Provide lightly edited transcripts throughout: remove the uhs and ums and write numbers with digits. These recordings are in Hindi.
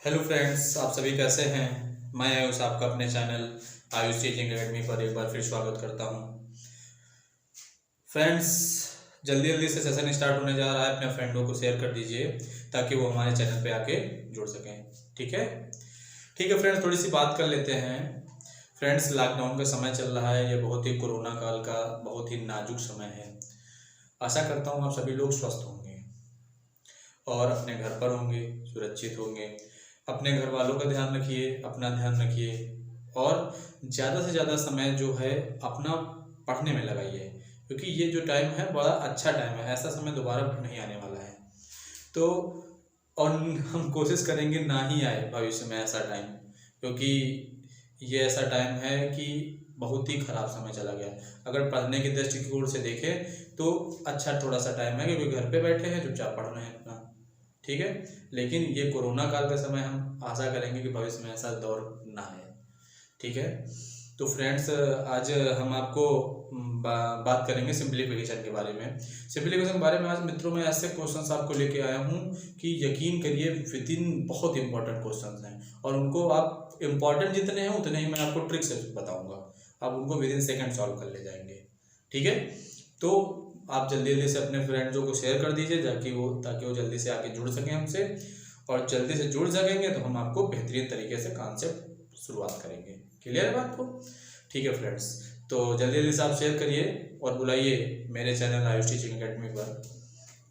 हेलो फ्रेंड्स, आप सभी कैसे हैं। मैं आयुष आपका अपने चैनल आयुष टीचिंग एकेडमी पर एक बार फिर स्वागत करता हूं। फ्रेंड्स, जल्दी जल्दी से सेशन स्टार्ट होने जा रहा है। अपने फ्रेंडों को शेयर कर दीजिए ताकि वो हमारे चैनल पे आके जुड़ सकें। ठीक है फ्रेंड्स, थोड़ी सी बात कर लेते हैं। फ्रेंड्स, लॉकडाउन का समय चल रहा है। ये बहुत ही कोरोना काल का बहुत ही नाजुक समय है। आशा करता हूँ आप सभी लोग स्वस्थ होंगे और अपने घर पर होंगे, सुरक्षित होंगे। अपने घर वालों का ध्यान रखिए, अपना ध्यान रखिए और ज़्यादा से ज़्यादा समय जो है अपना पढ़ने में लगाइए, क्योंकि ये जो टाइम है बड़ा अच्छा टाइम है। ऐसा समय दोबारा नहीं आने वाला है। तो और हम कोशिश करेंगे ना ही आए भविष्य में ऐसा टाइम, क्योंकि ये ऐसा टाइम है कि बहुत ही ख़राब समय चला गया। अगर पढ़ने की दृष्टिकोण से देखें तो अच्छा थोड़ा सा टाइम है, क्योंकि घर पे बैठे हैं, चुपचाप पढ़ रहे हैं अपना। ठीक है, लेकिन ये कोरोना काल का समय हम आशा करेंगे कि भविष्य में ऐसा दौर ना आए। ठीक है, तो फ्रेंड्स, आज हम आपको बात करेंगे सिंप्लीफिकेशन के बारे में। सिंप्लीफिकेशन के बारे में आज मित्रों में ऐसे क्वेश्चंस आपको लेके आया हूँ कि यकीन करिए विद इन बहुत इंपॉर्टेंट क्वेश्चंस हैं, और उनको आप इम्पॉर्टेंट जितने हैं उतने ही मैं आपको ट्रिक से बताऊँगा। आप उनको विद इन सेकेंड सॉल्व कर ले जाएंगे। ठीक है, तो आप जल्दी जल्दी से अपने फ्रेंड्सों को शेयर कर दीजिए ताकि वो जल्दी से आके जुड़ सकें हमसे, और जल्दी से जुड़ सकेंगे तो हम आपको बेहतरीन तरीके से कॉन्सेप्ट शुरुआत करेंगे। क्लियर है बात को? ठीक है फ्रेंड्स, तो जल्दी जल्दी से आप शेयर करिए और बुलाइए मेरे चैनल आयुष टीचिंग एकेडमी पर।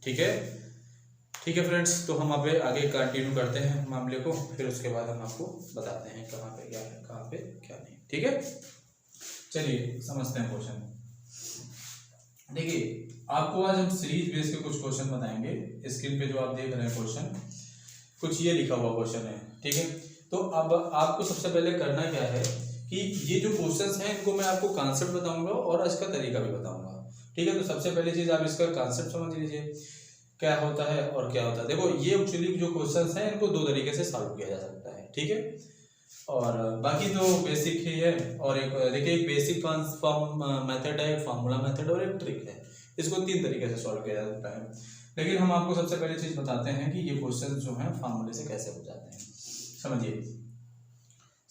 ठीक है फ्रेंड्स, तो हम आगे कंटिन्यू करते हैं मामले को, फिर उसके बाद हम आपको बताते हैं कहाँ पे क्या है, कहाँ पे क्या नहीं। ठीक है, चलिए समझते हैं क्वेश्चन। देखिए, आपको आज हम सीरीज बेस के कुछ क्वेश्चन बताएंगे। स्क्रीन पे जो आप देख रहे हैं क्वेश्चन, कुछ ये लिखा हुआ क्वेश्चन है। ठीक है, तो अब आपको सबसे पहले करना क्या है कि ये जो क्वेश्चंस हैं इनको मैं आपको कॉन्सेप्ट बताऊंगा और इसका तरीका भी बताऊंगा। ठीक है, तो सबसे पहले चीज आप इसका कॉन्सेप्ट समझ लीजिए क्या होता है और क्या होता है। देखो, ये एक्चुअली जो क्वेश्चंस हैं इनको दो तरीके से सॉल्व किया जा सकता है। ठीक है, और बाकी तो बेसिक ही है। और एक देखिए, एक बेसिक ट्रांसफॉर्म मेथड है, एक फार्मूला मेथड और एक ट्रिक है। इसको तीन तरीके से सॉल्व किया जा सकता है, लेकिन हम आपको सबसे पहले चीज बताते हैं कि ये क्वेश्चन जो हैं फार्मूले से कैसे हो जाते हैं। समझिए,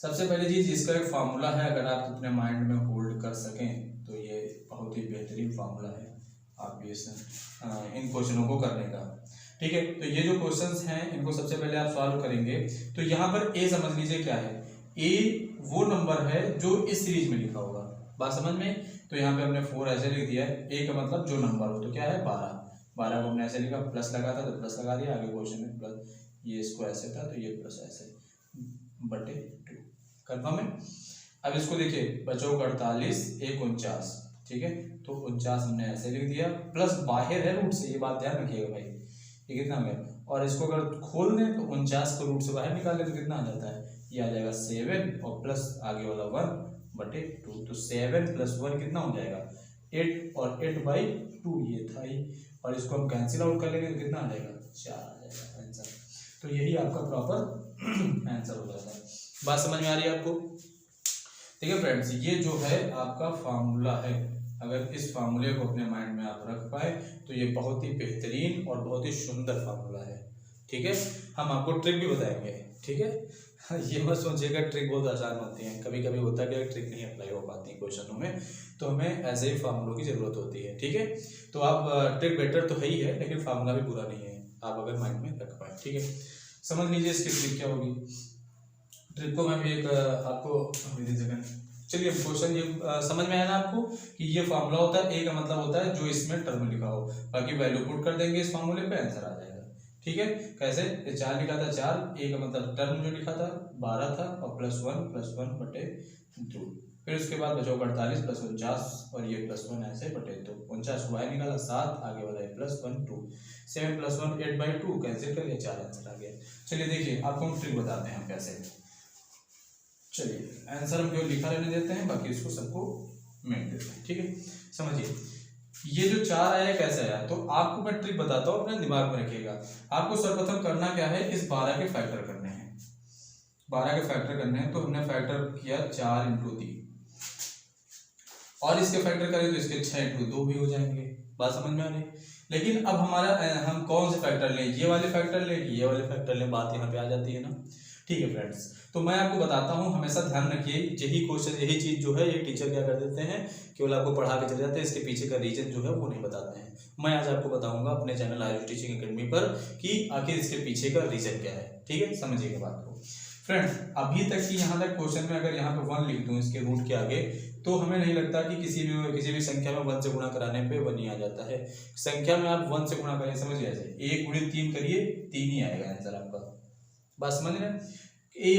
सबसे पहली चीज इसका एक फार्मूला है। अगर आप अपने माइंड में होल्ड कर सकें तो ये बहुत ही बेहतरीन फार्मूला है आप भी इन क्वेश्चनों को करने का। ठीक है, तो ये जो क्वेश्चंस हैं इनको सबसे पहले आप सॉल्व करेंगे। तो यहाँ पर ए समझ लीजिए क्या है। ए वो नंबर है जो इस सीरीज में लिखा होगा। बात समझ में? तो यहाँ पे हमने 4 ऐसे लिख दिया है। ए का मतलब जो नंबर हो, तो क्या है 12 को हमने ऐसे लिखा, प्लस लगा था तो प्लस लगा दिया, आगे क्वेश्चन में प्लस, ये इसको ऐसे था तो ये प्लस ऐसे बटे 2। कंफर्म है? अब इसको देखिए, बचो 48 1 49। ठीक है, तो 49 हमने ऐसे लिख दिया, प्लस बाहर है रूट से, ये बात ध्यान रखिएगा भाई। ये कितना हो गया, और इसको अगर खोल दें तो 49 को रूट से बाहर निकालें तो कितना आ जाता है, ये आ जाएगा 7 और प्लस आगे वाला 1 बटे 2। तो 7 + 1 कितना हो जाएगा 8, और 8/2 ये था ही, और इसको हम कैंसिल आउट कर लेंगे तो कितना आ जाएगा 4 आ जाएगा आंसर। तो यही आपका प्रॉपर आंसर हो जाता है। बात समझ में आ रही है आपको? ठीक है फ्रेंड्स, ये जो है आपका फार्मूला है। अगर इस फार्मूले को अपने माइंड में आप रख पाए तो ये बहुत ही बेहतरीन और बहुत ही सुंदर फार्मूला है। ठीक है, हम आपको ट्रिक भी बताएंगे। ठीक है, ये मत सोचिएगा ट्रिक बहुत आसान होती है, कभी कभी होता है कि ट्रिक नहीं अप्लाई हो पाती क्वेश्चनों में, तो हमें ऐसे ही फार्मूलों की जरूरत होती है। ठीक है, तो आप ट्रिक बेटर तो है ही है, लेकिन फार्मूला भी बुरा नहीं है आप अगर माइंड में रख पाए। ठीक है, समझ लीजिए इसकी ट्रिक क्या होगी। ट्रिक को मैं भी एक आपको चलिए क्वेश्चन ये समझ में आया ना आपको कि ये फार्मूला होता है। ए का मतलब होता है जो इसमें टर्म लिखा हो, बाकी वैल्यू पुट कर देंगे इस फार्मूले पे, आंसर आ जाएगा। ठीक है, कैसे? ये 4 लिखा था, 4 ए का मतलब टर्म जो लिखा था 12 था, और +1 बटे 2। फिर उसके बाद बचा 48 + 49, और ये +1 ऐसे बटे 2। 49 को बाहर निकाला 7, आगे वाला है +1 2, 7 + 1 8/2 कैंसिल कर लिया, 4 आंसर आ गया। चलिए देखिए, आपको हम ट्रिक बताते हैं हम कैसे। चलिए आंसर हम केवल लिखा रहने देते हैं, बाकी इसको सबको मिट देते हैं। ठीक है, समझिए ये जो 4 आया कैसे आया, तो आपको मैं ट्रिक बताता हूँ, अपने दिमाग में रखिएगा। आपको सर्वप्रथम करना क्या है, इस 12 के फैक्टर करने हैं। 12 के फैक्टर करने हैं, तो हमने फैक्टर किया 4 × 3, और इसके फैक्टर करें तो इसके 6 × 2 भी हो जाएंगे। बात समझ में आ रही? लेकिन अब हमारा हम कौन से फैक्टर लें, ये वाले फैक्टर लें, ये वाले फैक्टर लें, बात यहाँ पे आ जाती है ना। ठीक है फ्रेंड्स, तो मैं आपको बताता हूँ, हमेशा ध्यान रखिए यही क्वेश्चन, यही चीज़ जो है ये टीचर क्या कर देते हैं, केवल आपको पढ़ा के चले जाते हैं, इसके पीछे का रीजन जो है वो नहीं बताते हैं। मैं आज आपको बताऊंगा अपने चैनल आयुष टीचिंग अकेडमी पर कि आखिर इसके पीछे का रीजन क्या है। ठीक है, समझिएगा बात को फ्रेंड्स। अभी तक की यहाँ तक क्वेश्चन में अगर यहाँ पे 1 लिख दूँ इसके रूट के आगे, तो हमें नहीं लगता कि किसी भी संख्या में 1 से गुणा कराने पे 1 ही आ जाता है। संख्या में आप 1 से गुणा करें, समझिए ऐसे 1 गुणित 3 करिए 3 ही आएगा आंसर आपका। बात समझ रहे हैं?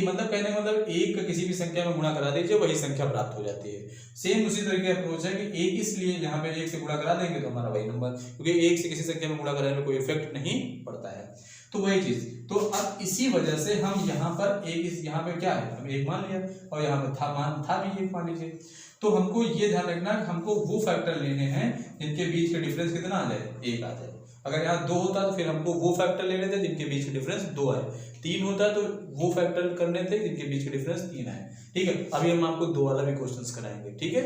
मतलब कहने का मतलब एक किसी भी संख्या में गुणा करा दीजिए, वही संख्या प्राप्त हो जाती है। सेम उसी तरह की अप्रोच है कि एक, इसलिए यहाँ पे 1 से गुणा करा देंगे तो हमारा वही नंबर, क्योंकि 1 से किसी संख्या में गुणा कराने में कोई इफेक्ट नहीं पड़ता है, तो वही चीज। तो अब इसी वजह से हम यहाँ पर यहाँ पे क्या है, हम 1 मान लिया और यहाँ पे था भी 1 मान लीजिए। तो हमको ये ध्यान रखना है हमको वो फैक्टर लेने हैं जिनके बीच का डिफरेंस कितना आ जाए, 1 आ जाए। अगर यहाँ 2 होता तो फिर हमको वो फैक्टर लेने थे जिनके बीच का डिफरेंस 2 आए। 3 होता तो वो फैक्टर करने थे जिनके बीच का डिफरेंस 3 आए। ठीक है, अभी हम आपको 2 वाला भी क्वेश्चंस कराएंगे। ठीक है,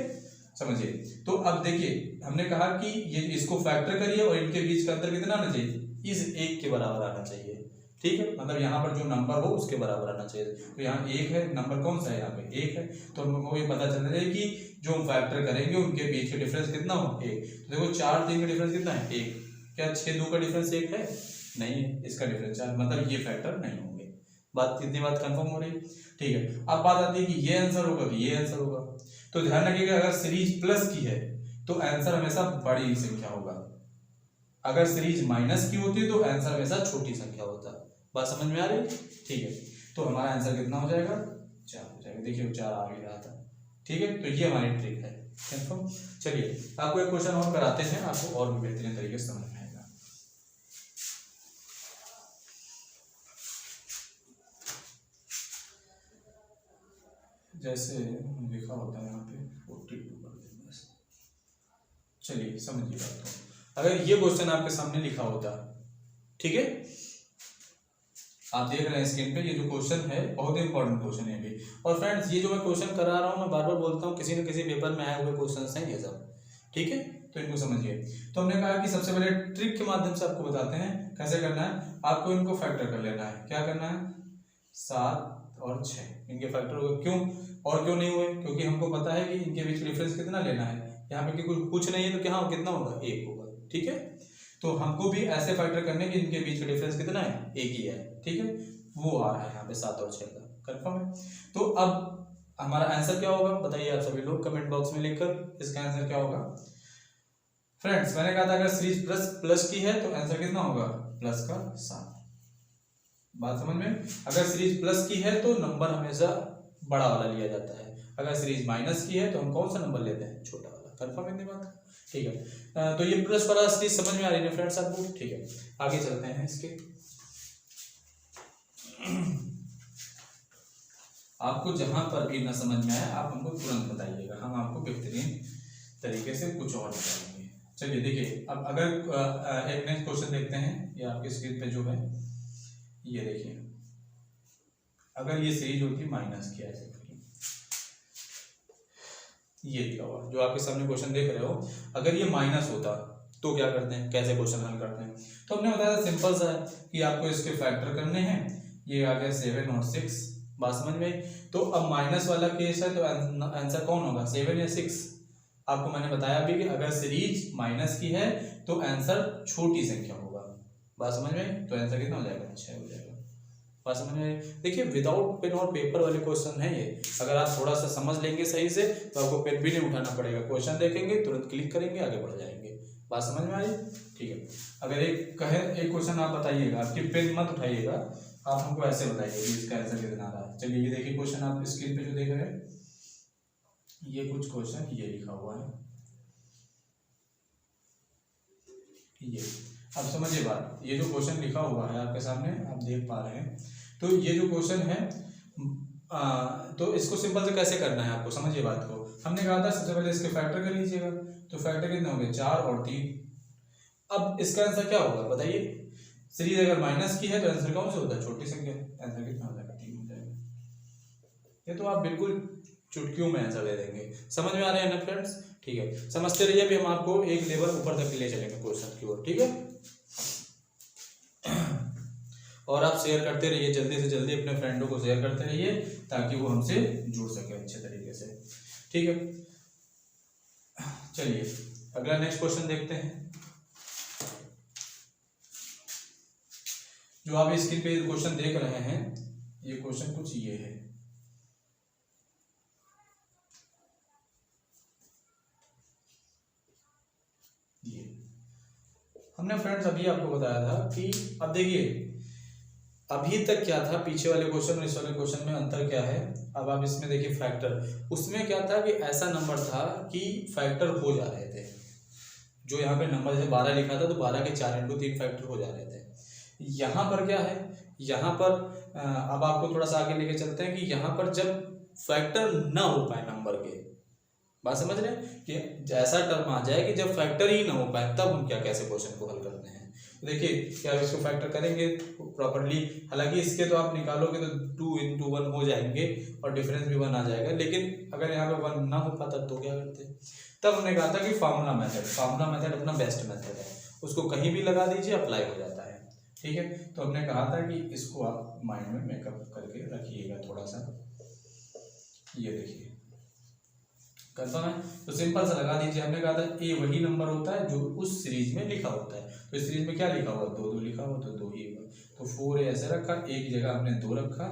समझिए। तो अब देखिए, हमने कहा कि ये इसको फैक्टर करिए और इनके बीच का अंतर कितना आना चाहिए, इस 1 के बराबर आना चाहिए। ठीक है, मतलब यहाँ पर जो नंबर हो उसके बराबर आना चाहिए। तो यहाँ 1 है, नंबर कौन सा है, यहाँ पे 1 है, तो हमको ये पता चल रहा है कि जो हम फैक्टर करेंगे उनके बीच का डिफरेंस कितना हो, 1। तो देखो 4 3 का डिफरेंस कितना है, 1। क्या 6 2 का डिफरेंस 1 है, नहीं है, इसका डिफरेंस 4, मतलब ये फैक्टर नहीं होंगे। बात इतनी बात कंफर्म हो रही। ठीक है, अब बात आती है कि ये आंसर होगा कि ये आंसर होगा। तो ध्यान रखिएगा, अगर सीरीज प्लस की है तो आंसर हमेशा बड़ी संख्या होगा, अगर सीरीज माइनस की होती तो आंसर हमेशा छोटी संख्या होता। बात समझ में आ रही? ठीक है, तो हमारा आंसर कितना हो जाएगा, 4 हो जाएगा। देखिए 4 आ भी रहा था। ठीक है, तो ये हमारी ट्रिक है, कंफर्म। चलिए आपको एक क्वेश्चन और कराते हैं, आपको और भी बेहतरीन तरीके से समझ में आएगा। जैसे लिखा होता है यहाँ पे 42 कर दें बस। चलिए समझिए बात को। अगर ये क्वेश्चन आपके सामने लिखा होता, ठीक है, आप देख रहे हैं स्क्रीन पे, ये जो क्वेश्चन है बहुत इंपॉर्टेंट क्वेश्चन है भी। और फ्रेंड्स ये जो मैं क्वेश्चन करा रहा हूँ, मैं बार बार बोलता हूँ, किसी न किसी पेपर में आए हुए क्वेश्चन हैं ये सब। ठीक है, तो इनको समझिए। तो हमने कहा कि सबसे पहले ट्रिक के माध्यम से आपको बताते हैं कैसे करना है। आपको इनको फैक्टर कर लेना है। क्या करना है, 7 और 6 इनके फैक्टर हो गए। क्यों और क्यों नहीं हुए, क्योंकि हमको पता है कि इनके बीच डिफरेंस कितना लेना है। यहाँ पे कुछ नहीं है तो क्या कितना होगा, 1 होगा। ठीक है, तो हमको भी ऐसे फैक्टर करने की इनके बीच का डिफरेंस कितना है, 1 ही है। ठीक है, वो आ रहा है यहाँ पे 7 और 6 का, कंफर्म है। तो अब हमारा आंसर क्या होगा बताइए आप सभी लोग कमेंट बॉक्स में लिखकर, इसका आंसर क्या होगा। फ्रेंड्स मैंने कहा था अगर सीरीज प्लस की है तो आंसर कितना होगा, प्लस का 7। बात समझ में। अगर सीरीज प्लस की है तो नंबर हमेशा बड़ा वाला लिया जाता है, अगर सीरीज माइनस की है तो हम कौन सा नंबर लेते हैं, छोटा वाला। कंफर्म है बात। ठीक है, तो ये प्लस वाला सीरीज समझ में आ रही है फ्रेंड्स आपको। ठीक है, आगे चलते हैं इसके। आपको जहां पर भी ना समझ में आए आप हमको तुरंत बताइएगा, हम आपको बेहतरीन तरीके से कुछ और बताएंगे। चलिए देखिए, अब अगर एक नेक्स्ट क्वेश्चन देखते हैं, ये आपके स्क्रीन पे जो है ये देखिए, अगर ये सीरीज होती माइनस की, ऐसे ये लिखा हुआ जो आपके सामने क्वेश्चन देख रहे हो, अगर ये माइनस होता तो क्या करते हैं, कैसे क्वेश्चन हल करते हैं। तो हमने बताया था सिंपल सा है कि आपको इसके फैक्टर करने हैं। ये आ गया 7 और 6, बात समझ में। तो अब माइनस वाला केस है तो आंसर कौन होगा, 7 या 6। आपको मैंने बताया भी कि अगर सीरीज माइनस की है तो आंसर छोटी संख्या होगा। बात समझ में, तो आंसर कितना हो जाएगा, 6 हो जाएगा। बात समझ में। देखिए विदाउट पेन और पेपर वाले क्वेश्चन है ये, अगर आप थोड़ा सा समझ लेंगे सही से तो आपको पेन भी नहीं उठाना पड़ेगा, क्वेश्चन देखेंगे तुरंत क्लिक करेंगे आगे बढ़ जाएंगे। बात समझ में आ रही। ठीक है, अगर एक क्वेश्चन आप बताइएगा, आपकी पेन मत उठाइएगा, आप हमको ऐसे बताइए कि इसका आंसर कितना आ रहा है। चलिए ये देखिए क्वेश्चन आप स्क्रीन पे जो देख रहे हैं, ये कुछ क्वेश्चन ये लिखा हुआ है, ये अब समझिए बात। ये जो क्वेश्चन लिखा हुआ है आपके सामने आप देख पा रहे हैं, तो ये जो क्वेश्चन है तो इसको सिंपल से कैसे करना है आपको समझिए बात को। हमने कहा था सबसे पहले इसके फैक्टर कर लीजिएगा, तो फैक्टर कितने होंगे, 4 और 3। अब इसका आंसर क्या होगा बताइए, सीरीज अगर माइनस की है तो आंसर कौन सा होता है, छोटी संख्या। आंसर कितना हो जाएगा, 3 हो जाएगा। ये तो आप बिल्कुल चुटकियों में आंसर दे देंगे। समझ में आ रहे हैं ना फ्रेंड्स। ठीक है, समझते रहिए, अभी हम आपको एक लेवल ऊपर तक ले चलेंगे क्वेश्चन की ओर। ठीक है, और आप शेयर करते रहिए, जल्दी से जल्दी अपने फ्रेंडों को शेयर करते रहिए ताकि वो हमसे जुड़ सके अच्छे तरीके से। ठीक है, चलिए अगला नेक्स्ट क्वेश्चन देखते हैं। जो आप स्क्रीन पे क्वेश्चन देख रहे हैं, ये क्वेश्चन कुछ ये है। ये हमने फ्रेंड्स अभी आपको बताया था कि अब देखिए अभी तक क्या था, पीछे वाले क्वेश्चन और इस वाले क्वेश्चन में अंतर क्या है। अब आप इसमें देखिए फैक्टर, उसमें क्या था कि ऐसा नंबर था कि फैक्टर हो जा रहे थे। जो यहाँ पे नंबर जैसे 12 लिखा था तो 12 के 4 × 3 फैक्टर हो जा रहे थे। यहाँ पर क्या है, यहाँ पर अब आपको थोड़ा सा आगे लेके चलते हैं कि यहाँ पर जब फैक्टर ना हो पाए नंबर के, बात समझ रहे हैं कि ऐसा टर्म आ जाए कि जब फैक्टर ही ना हो पाए तब हम क्या कैसे क्वेश्चन को हल करते हैं। तो देखिए क्या इसको फैक्टर करेंगे प्रॉपर्ली, हालांकि इसके तो आप निकालोगे तो 2 × 1 हो जाएंगे और डिफरेंस भी 1 आ जाएगा, लेकिन अगर यहाँ पे 1 ना हो पाता तो क्या करते। तब हमने कहा था कि फार्मूला मेथड अपना बेस्ट मेथड है, उसको कहीं भी लगा दीजिए अप्लाई हो जाता है। ठीक है, तो हमने कहा था कि इसको आप माइंड में मेकअप करके रखिएगा थोड़ा सा। ये देखिए कंफर्म है, तो सिंपल सा लगा दीजिए। हमने कहा था ए वही नंबर होता है जो उस सीरीज में लिखा होता है, तो इस सीरीज में क्या लिखा हुआ, 2 2 लिखा हुआ, तो 2 ही होगा। तो 4 ऐसे रखा, एक जगह हमने 2 रखा,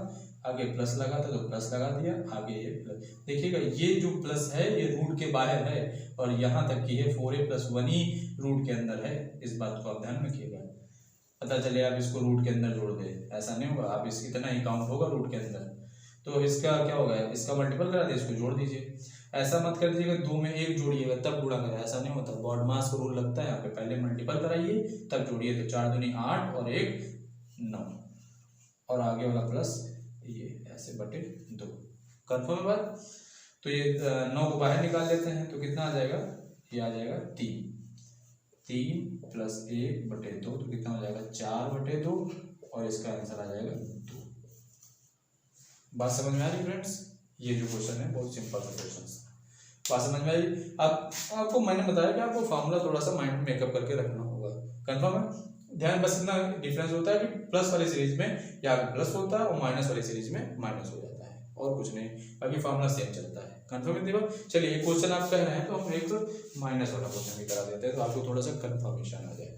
आगे प्लस लगा था तो प्लस लगा दिया, आगे ये प्लस। देखिएगा ये जो प्लस है ये रूट के बाहर है और यहाँ तक की है 4a + 1 ही रूट के अंदर है। इस बात को आप ध्यान रखिएगा, पता चले आप इसको रूट के अंदर जोड़ दे, ऐसा नहीं होगा। आप इसकी इतना ही काउंट होगा रूट के अंदर, तो इसका क्या होगा, इसका मल्टीपल करा दिया, इसको जोड़ दीजिए। ऐसा मत कर दीजिएगा 2 में 1 जोड़िएगा तब गुणा करें, ऐसा नहीं होता। बॉडमास का रूल लगता है यहाँ पे, पहले मल्टीपल कराइए तब जोड़िए। तो 4 दूनी 8 और 1 9 और आगे वाला प्लस ये ऐसे बटे 2। कंफर्म बात। तो ये 9 को बाहर निकाल लेते हैं तो कितना आ जाएगा, ये आ जाएगा 3 + 1 बटे 2, तो कितना हो जाएगा 4 बटे 2 और इसका आंसर आ जाएगा 2। बात समझ में आ रही फ्रेंड्स। ये जो क्वेश्चन है बहुत सिंपल सा क्वेश्चन है, बात समझ में आई। अब आपको मैंने बताया कि आपको फार्मूला थोड़ा सा माइंड में मेकअप करके रखना होगा। कंफर्म है, ध्यान बस इतना डिफरेंस होता है कि प्लस वाली सीरीज में यहाँ पे प्लस होता है और माइनस वाली सीरीज में माइनस हो जाता है, और कुछ नहीं, बाकी फार्मूला सेम चलता है। कंफर्म है। चलिए एक क्वेश्चन आप कह रहे हैं तो हम एक माइनस वाला क्वेश्चन भी करा देते हैं तो आपको थोड़ा सा कंफर्मेशन आ जाए।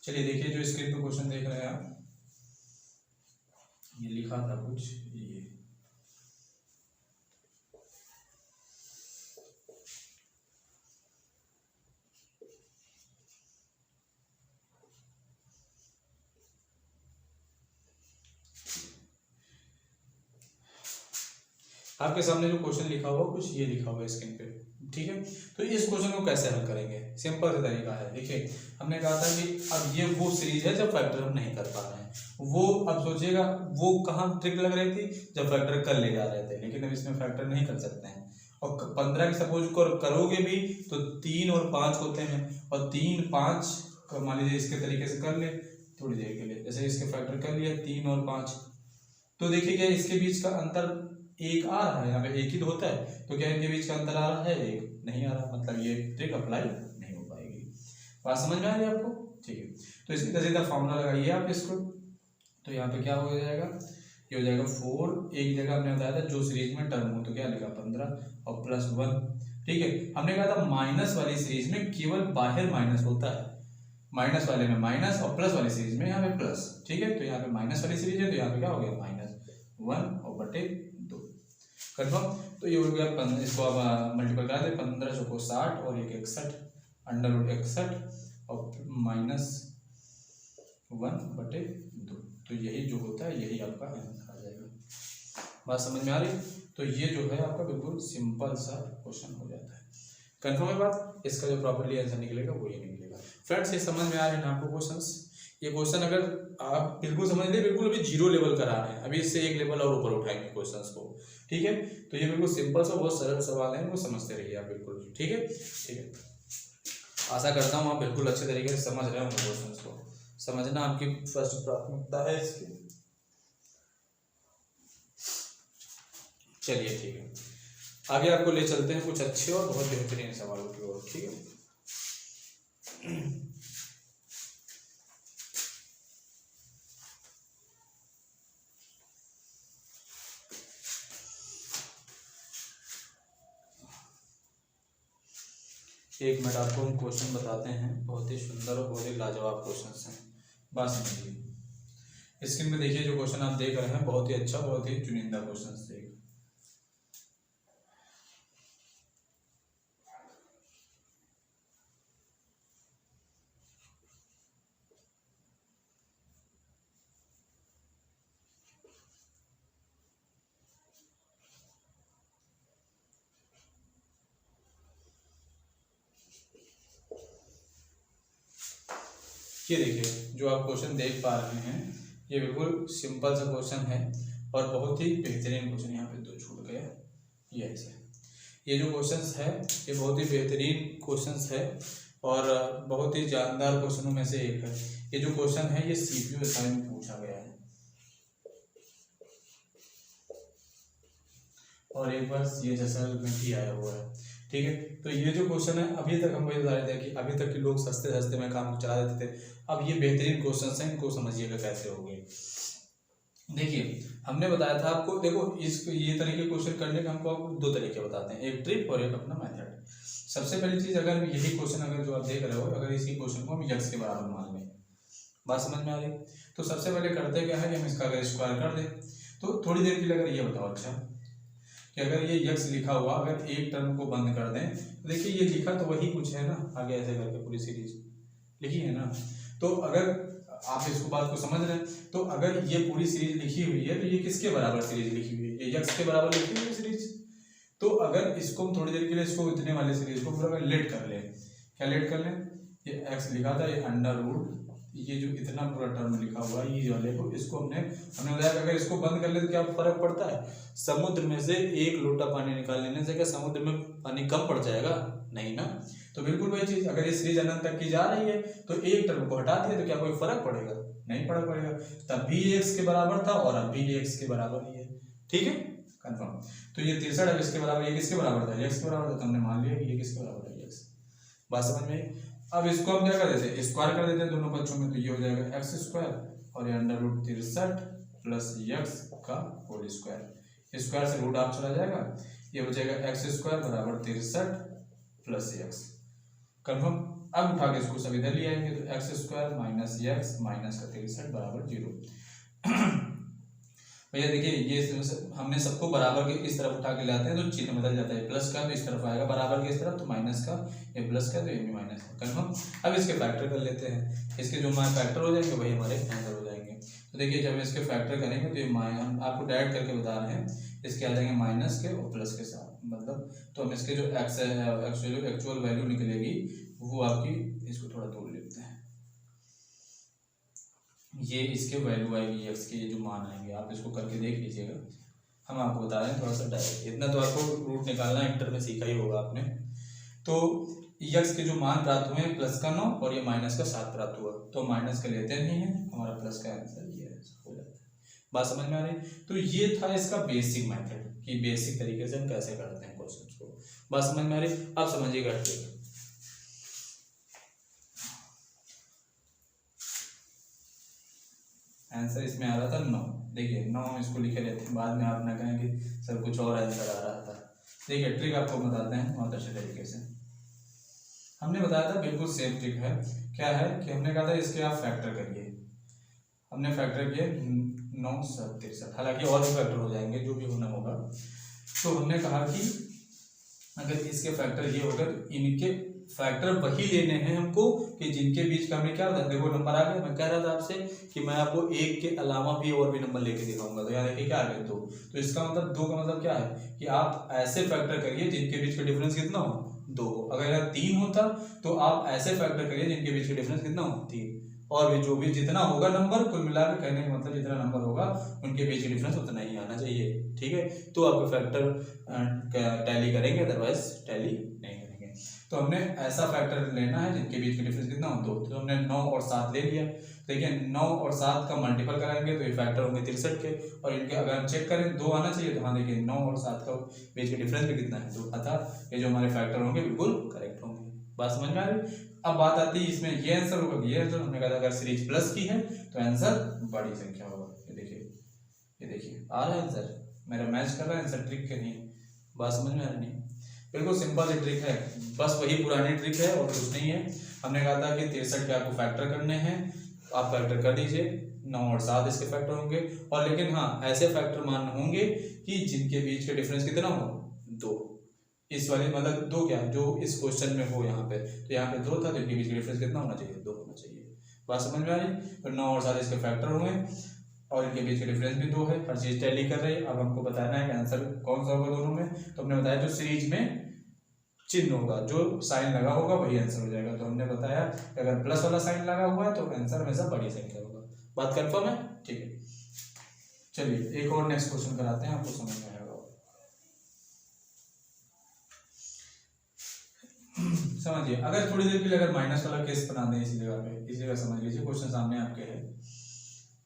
चलिए देखिए जो स्क्रीन पे क्वेश्चन देख रहे हैं आप, ये लिखा था कुछ ये, आपके सामने जो क्वेश्चन लिखा हुआ कुछ ये लिखा हुआ है स्क्रीन पे। ठीक है, तो इस क्वेश्चन को कैसे हल करेंगे, सिंपल सा तरीका है। देखिए हमने कहा था कि अब ये वो सीरीज है जब फैक्टर हम नहीं कर पा रहे हैं, वो अब सोचिएगा वो कहाँ ट्रिक लग रही थी, जब फैक्टर कर ले जा रहे थे, लेकिन अब इसमें फैक्टर नहीं कर सकते हैं। और 15 की सपोज करोगे भी तो 3 और 5 होते हैं, और 3 5 मान लीजिए इसके तरीके से कर ले थोड़ी देर के लिए, जैसे इसके फैक्टर कर लिया 3 और 5, तो देखिए क्या इसके बीच का अंतर 1 आ रहा है, यहाँ पे 1 ही तो होता है, तो क्या इनके बीच का अंतर आ रहा है, 1 नहीं आ रहा, मतलब ये ट्रिक अप्लाई नहीं हो पाएगी। बात समझ में आ रही है आपको। ठीक है, तो इसकी सीधा फॉर्मूला लगाइए आप इसको, तो यहाँ पे क्या हो जाएगा, ये हो जाएगा 4, एक जगह हमने बताया था जो सीरीज में टर्म हो तो क्या लिखा 15 और +1। ठीक है, हमने कहा था माइनस वाली सीरीज में केवल बाहर माइनस होता है, माइनस वाले में माइनस और प्लस वाली सीरीज में यहाँ पे प्लस। ठीक है, तो यहाँ पे माइनस वाली सीरीज है तो यहाँ पे क्या हो गया -1 और बटे 2। कंफर्म। तो ये हो गया, इसको अब मल्टीपल करा दे, 15 चौको 60 और 1 61 √61 और -1 बटे 2, तो यही जो होता है यही आपका आंसर आ जाएगा। बात समझ में आ रही। तो ये जो है आपका बिल्कुल सिंपल सा क्वेश्चन हो जाता है। कंफर्म है बात। इसका जो प्रॉपर्ली आंसर निकलेगा वो ये निकलेगा। फ्रेंड्स ये समझ में आ रहे हैं ना आपको क्वेश्चंस। ये क्वेश्चन अगर आप बिल्कुल समझ ले, बिल्कुल अभी 0 लेवल करा रहे हैं, अभी इससे 1 लेवल और ऊपर उठाएंगे क्वेश्चंस को। ठीक है, तो ये बिल्कुल सिंपल सा बहुत सरल सवाल है, वो समझते रहिए आप बिल्कुल। ठीक है, ठीक है, आशा करता हूँ आप बिल्कुल अच्छे तरीके से समझ रहे होंगे क्वेश्चंस को। समझना आपकी फर्स्ट प्राथमिकता है इसकी। चलिए ठीक है, आगे आपको ले चलते हैं कुछ अच्छे और बहुत बेहतरीन सवालों की ओर। ठीक है, एक मिनट, आपको हम क्वेश्चन बताते हैं, बहुत ही सुंदर और बहुत ही लाजवाब क्वेश्चन हैं, बात समझिए। स्क्रीन पे देखिए, जो क्वेश्चन आप देख रहे हैं बहुत ही अच्छा, बहुत ही चुनिंदा क्वेश्चन है। ये देखिए, जो आप क्वेश्चन देख पा रहे हैं, ये बिल्कुल सिंपल सा क्वेश्चन है और बहुत ही बेहतरीन क्वेश्चन। यहाँ पे दो छूट गया, ये ऐसे। ये जो क्वेश्चंस है ये बहुत ही बेहतरीन क्वेश्चंस है और बहुत ही जानदार क्वेश्चनों में से एक है। ये जो क्वेश्चन है ये सीपीयू असाइन में पूछा गया है और एक बार CHSL में भी आया हुआ है। ठीक है, तो ये जो क्वेश्चन है, अभी तक हम वही बता रहे थे कि अभी तक के लोग सस्ते सस्ते में काम चला देते थे, अब ये बेहतरीन क्वेश्चन हैं, इनको समझिएगा कैसे होंगे। देखिए, हमने बताया था आपको, देखो इस ये तरीके क्वेश्चन करने का हमको आपको दो तरीके बताते हैं, एक ट्रिक और एक अपना मेथड। सबसे पहली चीज, अगर यही क्वेश्चन अगर जो आप देख रहे हो, अगर इसी क्वेश्चन को हम यक्स के बराबर मान लें, बात समझ में आ रही, तो सबसे पहले करते क्या है कि हम इसका अगर स्क्वायर कर दें, तो थोड़ी देर के लिए अगर ये बताओ अच्छा कि अगर ये यक्स लिखा हुआ, अगर एक टर्म को बंद कर दें, तो देखिए ये लिखा तो वही कुछ है ना, आगे ऐसे करके पूरी सीरीज लिखी है ना। तो अगर आप इसको बात को समझ रहे हैं, तो अगर ये पूरी सीरीज लिखी हुई है तो ये किसके बराबर सीरीज लिखी हुई है, ये यक्स के बराबर लिखी हुई है सीरीज। तो अगर इसको हम थोड़ी देर के लिए इसको इतने वाले सीरीज को पूरा लेट कर लें, क्या लेट कर लें, ये एक्स लिखा था, ये अंडर रूट, ये जो इतना पूरा टर्म लिखा हुआ है ये वाले को, इसको हमने बताया कि अगर इसको बंद कर ले तो क्या फर्क पड़ता है, समुद्र में से एक लोटा पानी निकाल लेने से क्या समुद्र में पानी कम पड़ जाएगा, नहीं ना। तो बिल्कुल वही चीज, अगर ये सीरीज अनंत तक की जा रही है तो एक टर्म को हटा दिया तो क्या कोई फर्क पड़ेगा, नहीं फर्क पड़ेगा। तब भी ये एक्स के बराबर था और अब भी ये एक्स के बराबर ही है। ठीक है, कंफर्म। तो ये 63 अब इसके बराबर, ये किसके बराबर था, एक्स के बराबर था, तो हमने मान लिया कि ये किसके बराबर है, एक्स। बात समझ में। अब इसको हम क्या कर देते हैं, स्क्वायर कर देते हैं दोनों पक्षों में, तो ये हो जाएगा एक्स स्क्वायर और ये अंडर रूट 63 प्लस एक्स का होल स्क्वायर, स्क्वायर से रूट आप चला जाएगा, ये बचेगा एक्स स्क्वायर बराबर 63 प्लस एक्स। कंफर्म। अब उठा के इसको सब इधर ले आएंगे, तो x square minus x minus का 63 बराबर 0। भैया देखिए, ये हमने सबको बराबर के इस तरफ उठा के लाते हैं तो चिन्ह बदल जाता है, प्लस का तो इस तरफ आएगा, बराबर के इस तरफ तो माइनस का, ये प्लस का तो ये भी माइनस का। कंफर्म। अब इसके फैक्टर कर लेते हैं, इसके जो हमारे फैक्टर हो जाएंगे वही हमारे आंसर हो जाएंगे। तो देखिए, जब इसके फैक्टर करेंगे तो ये हम आपको डायरेक्ट करके बता रहे हैं, इसके आ जाएंगे माइनस के और प्लस के साथ, मतलब तो हम इसके जो एक्चुअल वैल्यू निकलेगी वो आपकी, इसको थोड़ा दूर लेते हैं, ये इसके वैल्यू आएगी एक्स के, ये जो मान आएंगे आप इसको करके देख लीजिएगा, हम आपको बता रहे हैं थोड़ा सा डायरेक्ट, इतना तो आपको रूट निकालना इंटर में सीखा ही होगा आपने। तो एक्स के जो मान प्राप्त हुए हैं प्लस का 9 और ये माइनस का 7 प्राप्त हुआ, तो माइनस का लेते नहीं है, हमारा प्लस का आंसर ये हो जाता है। बात समझ में आ रही। तो ये था इसका बेसिक मेथड कि बेसिक तरीके से हम कैसे करते हैं क्वेश्चन को। बात समझ में आ रही, आप समझिएगा। आंसर इसमें आ रहा था 9, देखिए 9 इसको लिखे रहते हैं, बाद में आप ना कहें कि सर कुछ और आंसर आ रहा था। देखिए ट्रिक आपको बताते हैं बहुत अच्छे तरीके से, हमने बताया था बिल्कुल सेम ट्रिक है। क्या है कि हमने कहा था इसके आप फैक्टर करिए, हमने फैक्टर किए 9 7 63, हालांकि और भी फैक्टर हो जाएंगे जो भी होना होगा। तो हमने कहा कि अगर इसके फैक्टर ये होगा तो इनके फैक्टर वही लेने हैं हमको कि जिनके बीच का हमें क्या होता है, देखो नंबर आ गया, मैं कह रहा था आपसे कि मैं आपको एक के अलावा भी और भी नंबर लेके दिखाऊंगा, तो यहाँ देखिए क्या आ गया 2। तो इसका मतलब 2 का मतलब क्या है कि आप ऐसे फैक्टर करिए जिनके बीच का डिफरेंस कितना हो, 2 हो। अगर यहाँ 3 होता तो आप ऐसे फैक्टर करिए जिनके बीच का डिफरेंस कितना हो, 3। और भी जो भी जितना होगा नंबर, कुल मिलाकर कहने का मतलब जितना नंबर होगा उनके बीच का डिफरेंस उतना ही आना चाहिए। ठीक है, तो आपके फैक्टर टैली करेंगे, अदरवाइज टैली नहीं करेंगे। तो हमने ऐसा फैक्टर लेना है जिनके बीच का डिफरेंस कितना हो 2। तो हमने 9 और 7 ले लिया। देखिए 9 और 7 का मल्टीपल कराएंगे तो ये फैक्टर होंगे 63 के, और इनके अगर हम चेक करें 2 आना चाहिए, तो हाँ देखिए 9 और 7 का बीच का डिफरेंस भी कितना है 2, अतः ये जो हमारे फैक्टर होंगे बिल्कुल करेक्ट होंगे। बात समझ में आ रही? अब बात आती है इसमें ये आंसर होगा, ये आंसर हमने कहा था अगर सीरीज प्लस की है तो आंसर बड़ी संख्या होगा। ये देखिए आ रहा है आंसर, मेरा मैच कर रहा है आंसर, ट्रिक करनी है। बात समझ में आ रही है? बिल्कुल सिंपल सी ट्रिक है, बस वही पुरानी ट्रिक है और कुछ नहीं है। हमने कहा था कि 63 के आपको फैक्टर करने हैं, आप फैक्टर कर दीजिए, 9 और 7 इसके फैक्टर होंगे, और लेकिन हाँ ऐसे फैक्टर मान होंगे कि जिनके बीच का डिफरेंस कितना हो 2। इस वाले मतलब 2 क्या जो इस क्वेश्चन में हो यहाँ पे, तो यहाँ पे 2 था तो इनके बीच का डिफरेंस कितना होना चाहिए 2 होना चाहिए। बात समझ में आ रही? तो 9 और 7 इसके फैक्टर होंगे और इनके बीच का डिफरेंस भी 2 है, हर चीज टैली कर रही है। अब हमको बताना है कि आंसर कौन सा होगा दोनों में, तो हमने बताया जो सीरीज में चिन्ह होगा, जो साइन लगा होगा वही आंसर हो जाएगा। तो हमने बताया कि अगर प्लस वाला साइन लगा हुआ है तो आंसर हमेशा बड़ी संख्या होगा। बात कंफर्म है? ठीक है, चलिए एक और नेक्स्ट क्वेश्चन कराते हैं, आपको समझ में आएगा। समझिए, अगर थोड़ी देर के लिए अगर माइनस वाला केस बना दें इसी जगह पे, इसी जगह समझ लीजिए क्वेश्चन सामने आपके है,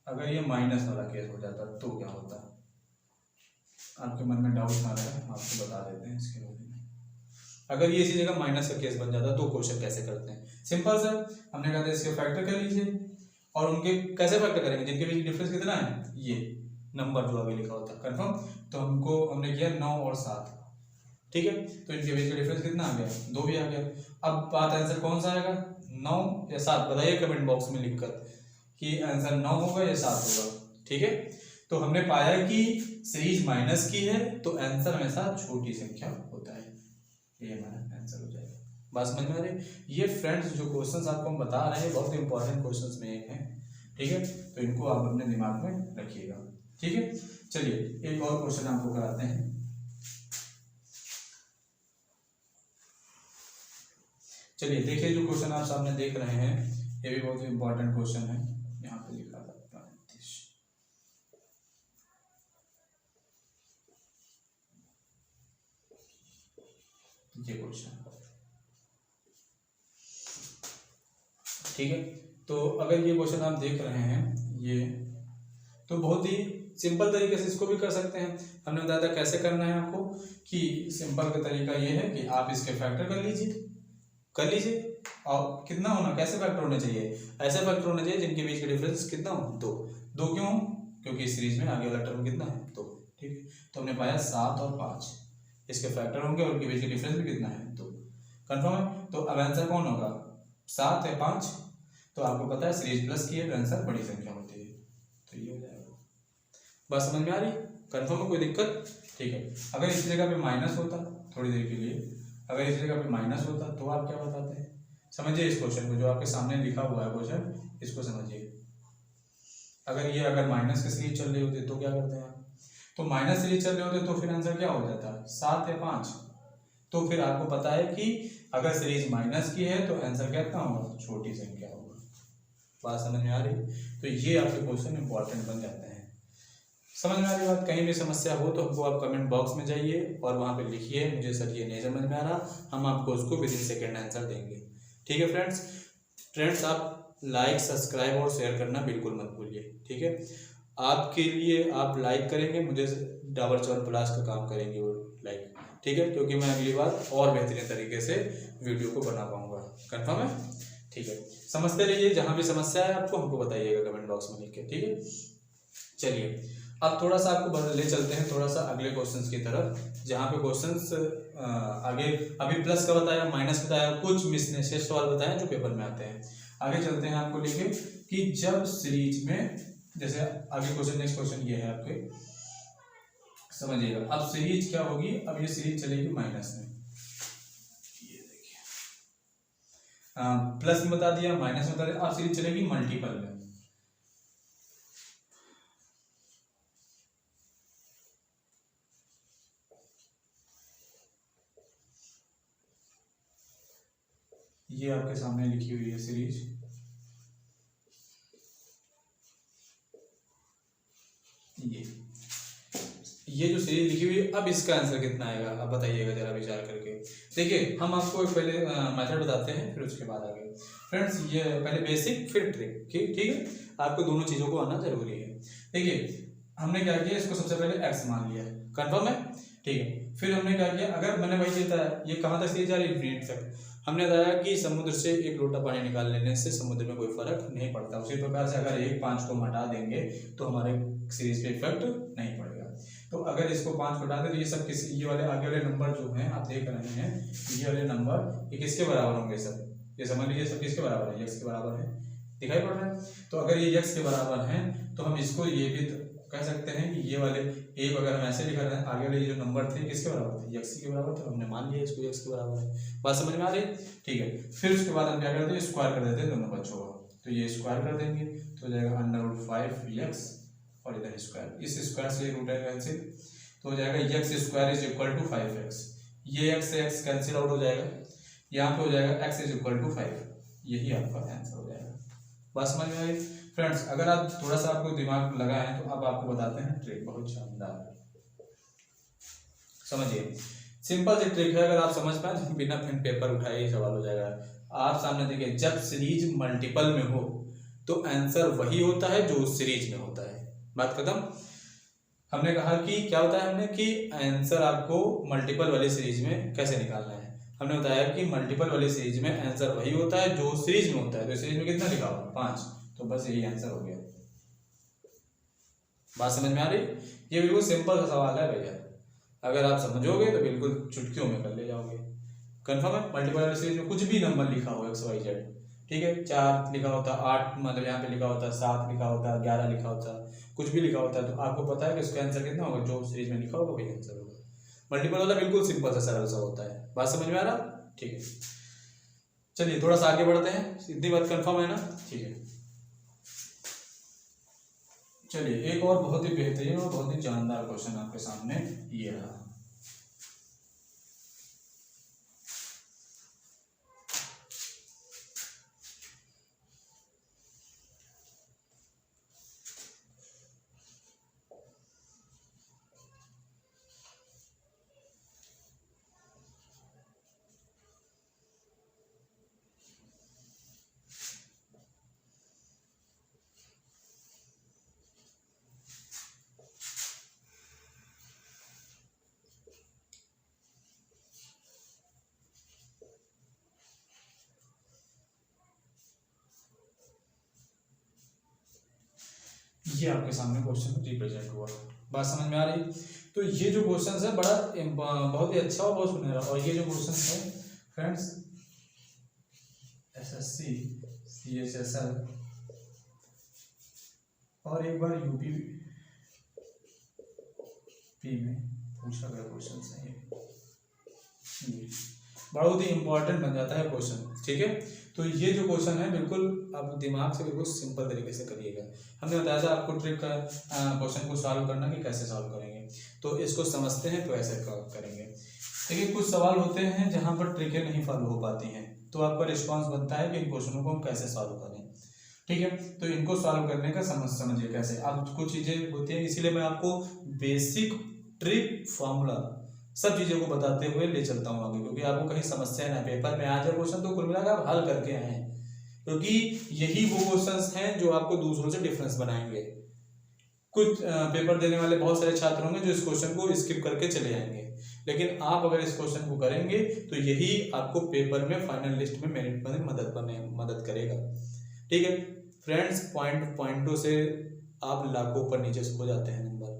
अगर ये माइनस वाला केस हो जाता तो क्या होता? आपके मन में डाउट आ रहा है, आपको बता देते हैं इसके बारे में। अगर ये इसी जगह माइनस का केस बन जाता तो क्वेश्चन कैसे करते हैं? सिंपल सर, हमने कहा था इसके फैक्टर कर लीजिए, और उनके कैसे फैक्टर करेंगे जिनके बीच डिफरेंस कितना है, ये नंबर जो आगे लिखा होता है कंफर्म। तो हमने किया 9 और 7, ठीक है, तो इनके बीच का डिफरेंस कितना आ गया 2 भी आ गया। अब बात आंसर कौन सा आएगा 9 या 7, बताइए कमेंट बॉक्स में लिखकर कि आंसर 9 होगा या 7 होगा। ठीक है, तो हमने पाया कि सीरीज माइनस की है तो आंसर हमेशा छोटी संख्या होता है, ये हमारा आंसर हो जाएगा। बात समझ में आ रही? ये फ्रेंड्स जो क्वेश्चंस आपको हम बता रहे हैं बहुत इंपॉर्टेंट क्वेश्चंस में एक हैं, ठीक है, तो इनको आप अपने दिमाग में रखिएगा। ठीक है, चलिए एक और क्वेश्चन आपको कराते हैं। चलिए देखिए, जो क्वेश्चन आप सामने देख रहे हैं ये भी बहुत इंपॉर्टेंट क्वेश्चन है, यहाँ पे लिखा था 35। ये क्वेश्चन, ठीक है, तो अगर ये क्वेश्चन आप देख रहे हैं ये, तो बहुत ही सिंपल तरीके से इसको भी कर सकते हैं। हमने बताया था कैसे करना है आपको, कि सिंपल का तरीका ये है कि आप इसके फैक्टर कर लीजिए, और कितना होना, कैसे फैक्टर होने चाहिए, ऐसे फैक्टर होने चाहिए जिनके बीच का डिफरेंस कितना हो 2 क्यों? क्योंकि सीरीज में आगे वाला टर्म कितना है 2। ठीक है, तो हमने पाया 7 और 5 इसके फैक्टर होंगे और उनके बीच का डिफरेंस भी कितना है 2। कंफर्म है? तो अब आंसर कौन होगा 7 है 5, तो आपको पता है सीरीज प्लस की है तो आंसर बड़ी संख्या होती है, तो ये हो जाएगा। बात समझ में आ रही? कंफर्म है, कोई दिक्कत? ठीक है, अगर इस जगह पे माइनस होता, थोड़ी देर के लिए अगर इस जगह पे माइनस होता तो आप क्या बताते हैं? समझिए इस क्वेश्चन को, जो आपके सामने लिखा हुआ है क्वेश्चन, इसको समझिए। अगर माइनस की सीरीज चल रही होती तो क्या करते हैं आप? तो माइनस सीरीज चल रहे होते तो फिर आंसर क्या हो जाता 7 या 5। तो फिर आपको पता है कि अगर सीरीज माइनस की है तो आंसर कितना होगा, छोटी संख्या होगा। बात समझ में आ रही? तो ये आपके क्वेश्चन इंपॉर्टेंट बन जाते हैं। समझ में आ रही बात? कहीं भी समस्या हो तो हमको आप कमेंट बॉक्स में जाइए और वहाँ पे लिखिए मुझे सर ये नहीं समझ में आ रहा, हम आपको उसको विद इन सेकेंड आंसर देंगे। ठीक है फ्रेंड्स, आप लाइक सब्सक्राइब और शेयर करना बिल्कुल मत भूलिए। ठीक है, आपके लिए आप लाइक करेंगे, मुझे डाबर च्यवनप्राश का काम करेंगे वो लाइक। ठीक है, क्योंकि मैं अगली बार और बेहतरीन तरीके से वीडियो को बना पाऊंगा। कंफर्म है? ठीक है, समझते रहिए, जहाँ भी समस्या है आपको हमको बताइएगा कमेंट बॉक्स में लिख के। ठीक है, चलिए अब थोड़ा सा आपको ले चलते हैं थोड़ा सा अगले क्वेश्चंस की तरफ, जहाँ पे क्वेश्चंस आगे अभी प्लस का बताया, माइनस बताया, कुछ मिसनेसेस सवाल बताए जो पेपर में आते हैं। आगे चलते हैं आपको लेके कि जब सीरीज में, जैसे आगे क्वेश्चन, नेक्स्ट क्वेश्चन ये है आपके, समझिएगा। अब सीरीज क्या होगी, अब ये सीरीज चलेगी माइनस में, ये देखिए प्लस में बता दिया, माइनस में बता दिया, अब सीरीज चलेगी मल्टीपल में। ये आपके सामने लिखी हुई है सीरीज, ये जो सीरीज लिखी हुई है, अब इसका आंसर कितना आएगा आप बताइएगा जरा विचार करके। देखिए हम आपको एक पहले मेथड बताते हैं, फिर उसके बाद आगे। फ्रेंड्स ये पहले बेसिक फिर ट्रिक, ठीक है, आपको दोनों चीज़ों को आना जरूरी है। देखिए हमने क्या किया, इसको सबसे पहले एक्स मान लिया, कंफर्म है, ठीक है। फिर हमने क्या किया, अगर मैंने वही देता है ये कहाँ तक सीरीज जा रही है, इन्फिनिट तक। हमने बताया कि समुद्र से एक लोटा पानी निकाल लेने से समुद्र में कोई फर्क नहीं पड़ता। उसी प्रकार से अगर 1 5 को हटा देंगे तो हमारे सीरीज पे इफेक्ट नहीं पड़ेगा। तो अगर इसको 5 को हटा दें तो ये सब किसी, ये वाले आगे वाले नंबर जो हैं आप देख रहे हैं, ये वाले नंबर ये किसके बराबर होंगे सर, ये समझ लीजिए सब किसके बराबर है, यक्स के बराबर है, दिखाई पड़ रहा है। तो अगर ये यक्स के बराबर हैं तो हम इसको ये भी कह सकते हैं कि ये वाले एक अगर हम ऐसे लिखा रहे हैं, आगे वाले ये जो नंबर थे किसके बराबर थे, यक्स के बराबर थे, हमने मान लिया इसको यक्स के बराबर है। बात समझ में आ रही है, ठीक है। फिर उसके बाद हम क्या करते हैं, स्क्वायर कर देते हैं दोनों बच्चों का। तो ये स्क्वायर कर देंगे तो हो जाएगा √5 x और इधर स्क्वायर, इस स्क्वायर से रूट है कैंसिल, तो हो जाएगा x square is equal to 5x। ये x से x कैंसिल आउट हो जाएगा, यहाँ पे हो जाएगा x इज इक्वल टू 5। यही आपका आंसर हो जाएगा। बात समझ में आई फ्रेंड्स। अगर आप थोड़ा सा आपको दिमाग लगा है तो अब आपको बताते हैं ट्रिक, बहुत शानदार समझिए, सिंपल सी ट्रिक है। अगर आप समझ पाए तो बिना पेन पेपर उठाए ही सवाल हो जाएगा। आप सामने देखिए, जब सीरीज मल्टीपल में हो तो आंसर वही होता है जो उस सीरीज में होता है। बात खत्म। हमने कहा कि क्या होता है, हमने कि आंसर आपको मल्टीपल वाली सीरीज में कैसे निकालना है। हमने बताया कि मल्टीपल वाली सीरीज में आंसर वही होता है जो सीरीज में होता है। तो सीरीज में कितना लिखा हुआ 5, तो बस यही आंसर हो गया। बात समझ में आ रही, ये बिल्कुल सिंपल सा सवाल है भैया, अगर आप समझोगे तो बिल्कुल चुटकियों में कर ले जाओगे। कंफर्म है। मल्टीपल वाली सीरीज में कुछ भी नंबर लिखा हो XYZ, ठीक है, 4 लिखा होता, 8 मतलब यहाँ पे लिखा होता, 7 लिखा होता, 11 लिखा होता, कुछ भी लिखा होता है, तो आपको पता है कि उसका आंसर कितना होगा, जो सीरीज में लिखा होगा वही आंसर होगा। मल्टीपल वाला बिल्कुल सिंपल सा सरल सा होता है। बात समझ में आ रहा, ठीक है। चलिए थोड़ा सा आगे बढ़ते हैं, इतनी बात कंफर्म है ना, ठीक है। चलिए एक और बहुत ही बेहतरीन और बहुत ही जानदार क्वेश्चन आपके सामने ये रहा। ये आपके सामने क्वेश्चन रिप्रेजेंट हुआ। बात समझ में आ रही। तो ये जो क्वेश्चन है बड़ा बहुत ही अच्छा और बहुत सुनहरा, और ये जो क्वेश्चन है फ्रेंड्स SSC CHSL और एक बार UP में पूछा गया क्वेश्चन है, ये बहुत ही इंपॉर्टेंट बन जाता है क्वेश्चन, ठीक है। तो ये जो क्वेश्चन है बिल्कुल आप दिमाग से बिल्कुल सिंपल तरीके से करिएगा। हमने बताया था आपको ट्रिक का क्वेश्चन को सॉल्व करना कि कैसे सॉल्व करेंगे, तो इसको समझते हैं तो ऐसे करेंगे। देखिए कुछ सवाल होते हैं जहाँ पर ट्रिकें नहीं फॉलो हो पाती हैं, तो आपका रिस्पॉन्स बनता है कि इन क्वेश्चनों को हम कैसे सॉल्व करें, ठीक है। तो इनको सॉल्व करने का समझिए कैसे। अब कुछ चीज़ें होती हैं, इसीलिए मैं आपको बेसिक ट्रिक फॉर्मूला सब चीज़ों को बताते हुए ले चलता हूँ आगे, क्योंकि आपको कहीं समस्या ना पेपर में आ जाए क्वेश्चन तो कुल मिलाकर आप हल करके आए हैं, क्योंकि यही वो क्वेश्चंस हैं जो आपको दूसरों से डिफरेंस बनाएंगे। कुछ पेपर देने वाले बहुत सारे छात्र होंगे जो इस क्वेश्चन को स्किप करके चले जाएंगे, लेकिन आप अगर इस क्वेश्चन को करेंगे तो यही आपको पेपर में फाइनल लिस्ट में मेरिट में मदद करेगा, ठीक है फ्रेंड्स। पॉइंटों से आप लाखों ऊपर नीचे हो जाते हैं नंबर,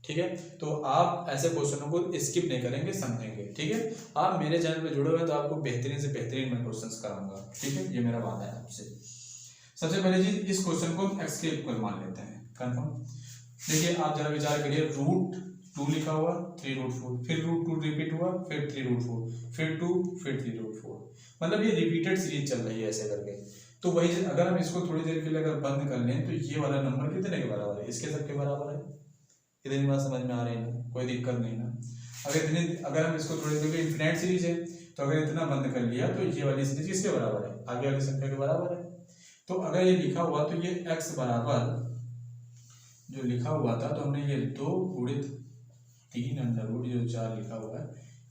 ठीक है। तो आप ऐसे क्वेश्चनों को स्किप नहीं करेंगे, समझेंगे, ठीक है। आप मेरे चैनल पे जुड़े हुए हैं तो आपको बेहतरीन से बेहतरीन मैं क्वेश्चंस कराऊंगा, ठीक है, ये मेरा वादा है आपसे। सबसे पहले चीज इस क्वेश्चन को x के इक्वल मान लेते हैं, कंफर्म। देखिए आप जरा विचार करिए, √2 लिखा हुआ, 3√4, फिर √2 रिपीट हुआ, फिर 3√4, फिर 2, फिर 3√4, मतलब ये रिपीटेड सीरीज चल रही है ऐसे करके। तो वही अगर हम इसको थोड़ी देर के लिए अगर बंद कर लें तो ये वाला नंबर कितने के बराबर है, इसके सबके बराबर है। इतनी बात समझ में आ रही है ना, कोई दिक्कत नहीं ना। अगर हम इसको थोड़ी देर, इनफिनिट सीरीज है तो अगर इतना बंद कर लिया तो ये वाली सीरीज किसके बराबर है, आगे वाली संख्या के बराबर है। तो अगर ये लिखा हुआ तो ये x बराबर जो लिखा हुआ था तो हमने ये 2 गुणित 3 √ जो 4 लिखा हुआ है,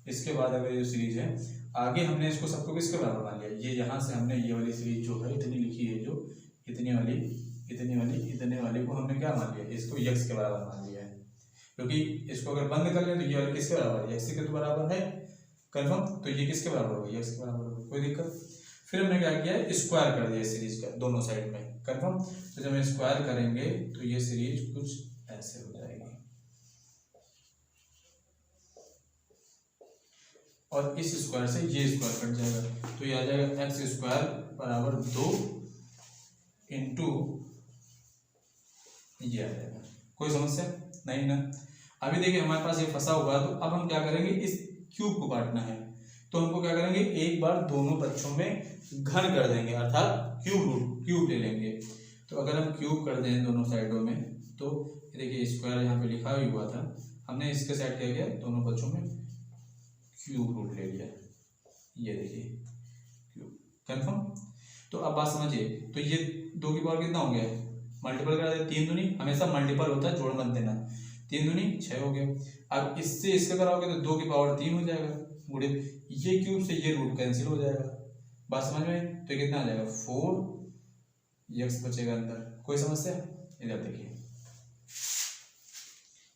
इसके बाद अगर ये सीरीज है आगे हमने इसको सबको किसके बराबर मान लिया, ये यहाँ से हमने ये वाली सीरीज जो है इतनी लिखी है, जो इतनी वाली इतने वाले को हमने क्या मान लिया, इसको यक्स के बराबर मान लिया है, क्योंकि इसको अगर बंद कर लें तो ये वाले किसके बराबर है, यक्स के तो बराबर है कन्फर्म, तो ये किसके बराबर होगा, यक्स के बराबर होगा, कोई दिक्कत। फिर हमने क्या किया है, स्क्वायर कर दिया सीरीज का दोनों साइड में कन्फर्म। तो जब हम स्क्वायर करेंगे तो ये सीरीज कुछ ऐसे हो जाएगी, और इस स्क्वायर से ये स्क्वायर कट जाएगा, तो ये आ जाएगा एक्स स्क्वायर बराबर 2 इंटू ये आ जाएगा। कोई समस्या नहीं ना। अभी देखिए हमारे पास ये फंसा हुआ है, तो अब हम क्या करेंगे, इस क्यूब को काटना है, तो हमको क्या करेंगे, एक बार दोनों पक्षों में घन कर देंगे, अर्थात क्यूब ले लेंगे। तो अगर हम क्यूब कर दें दोनों साइडों में, तो देखिए स्क्वायर यहाँ पे लिखा ही हुआ था, हमने इसके साइड क्या किया, दोनों पक्षों में क्यूब रूट ले लिया, ये देखिए क्यूब कंफर्म। तो अब बात समझिए, तो ये 2 की पावर कितना हो गया, मल्टीपल करा दे, 3 दूनी हमेशा मल्टीपल होता है, जोड़ मत देना, 3 दूनी 6 हो गया। अब इससे इसका कराओगे तो 2 की पावर 3 हो जाएगा, गुड़े ये क्यूब से ये रूट कैंसिल हो जाएगा, बात समझ में। तो कितना आ जाएगा 4 यक्स बचेगा अंदर, कोई समस्या। इधर देखिए